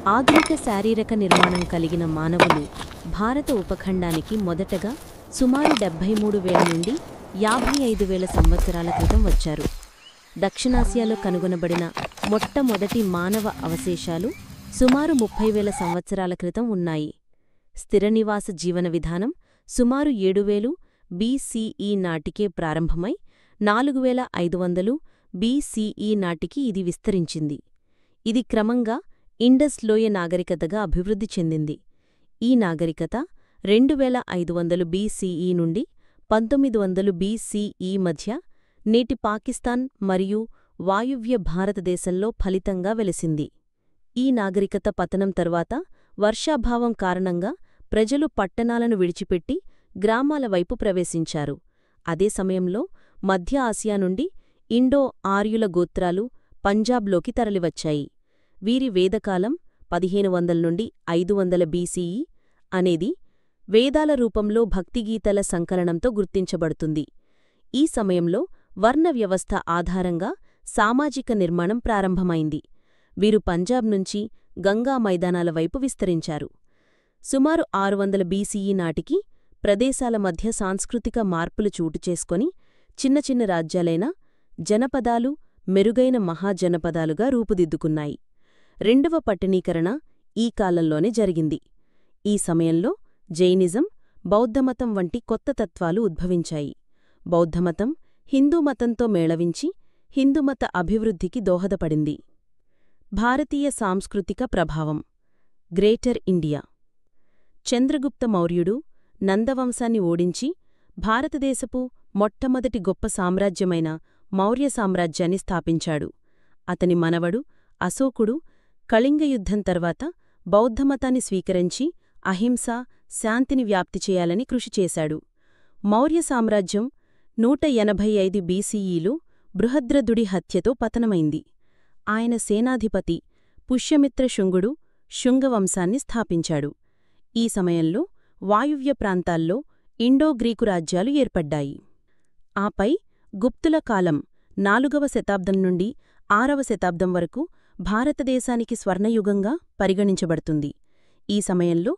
ఆధునిక శారీరక నిర్మాణం కలిగిన మానవులు భారత ఉపఖండానికి మొదటగా సుమారు 73,000 నుండి 55,000 సంవత్సరాల క్రితం వచ్చారు. దక్షిణాసియాలో కనుగొనబడిన మొట్టమొదటి మానవ అవశేషాలు సుమారు 30,000 సంవత్సరాల క్రితం ఉన్నాయి. స్థిరనివాస జీవన విధానం సుమారు 7,000 BCE నాటికే ప్రారంభమై 4,500 BCE నాటికి ఇది విస్తరించింది. ఇది క్రమంగా ఇండస్ లోయ నాగరికతగా అభివృద్ధి చెందింది. ఈ నాగరికత 2,500 BCE నుండి 1900 BCE మధ్య నేటి పాకిస్తాన్ మరియు వాయువ్య భారతదేశంలో ఫలితంగా వెలిసింది. ఈ నాగరికత పతనం తరువాత వర్షాభావం కారణంగా ప్రజలు పట్టణాలను విడిచిపెట్టి గ్రామాల వైపు ప్రవేశించారు. అదే సమయంలో మధ్య ఆసియా నుండి ఇండో-ఆర్యుల గోత్రాలు పంజాబ్లోకి తరలివచ్చాయి. వీరి వేదకాలం 1500 నుండి 500 BCE అనేది వేదాల రూపంలో భక్తిగీతల సంకలనంతో గుర్తించబడుతుంది. ఈ సమయంలో వర్ణ వ్యవస్థ ఆధారంగా సామాజిక నిర్మాణం ప్రారంభమైంది. వీరు పంజాబ్ నుంచి గంగా మైదానాల వైపు విస్తరించారు. సుమారు 600 BCE నాటికి ప్రదేశాల మధ్య సాంస్కృతిక మార్పులు చోటుచేసుకొని చిన్న చిన్న రాజ్యాలైన జనపదాలు మెరుగైన మహాజనపదాలుగా రూపుదిద్దుకున్నాయి. రెండవ పట్టణీకరణ ఈ కాలంలోనే జరిగింది. ఈ సమయంలో జైనిజం, బౌద్ధమతం వంటి కొత్త తత్వాలు ఉద్భవించాయి. బౌద్ధమతం హిందూమతంతో మేళవించి హిందూమత అభివృద్ధికి దోహదపడింది. భారతీయ సాంస్కృతిక ప్రభావం. Greater India. చంద్రగుప్త మౌర్యుడు నందవంశాన్ని ఓడించి భారతదేశపు మొట్టమొదటి గొప్ప సామ్రాజ్యమైన మౌర్య సామ్రాజ్యాన్ని స్థాపించాడు. అతని మనవడు అశోకుడు కళింగ యుద్ధం తర్వాత బౌద్ధమతాన్ని స్వీకరించి అహింస, శాంతిని వ్యాప్తి చేయాలని కృషి చేశాడు. మౌర్య సామ్రాజ్యం 185 BCEలో బృహద్రథుడి హత్యతో పతనమైంది. ఆయన సేనాధిపతి పుష్యమిత్ర శుంగుడు శుంగవంశాన్ని స్థాపించాడు. ఈ సమయంలో వాయువ్య ప్రాంతాల్లో ఇండో-గ్రీకు రాజ్యాలు ఏర్పడ్డాయి. ఆపై గుప్తుల కాలం 4వ శతాబ్దం నుండి 6వ శతాబ్దం వరకు భారతదేశానికి స్వర్ణయుగంగా పరిగణించబడుతుంది. ఈ సమయంలో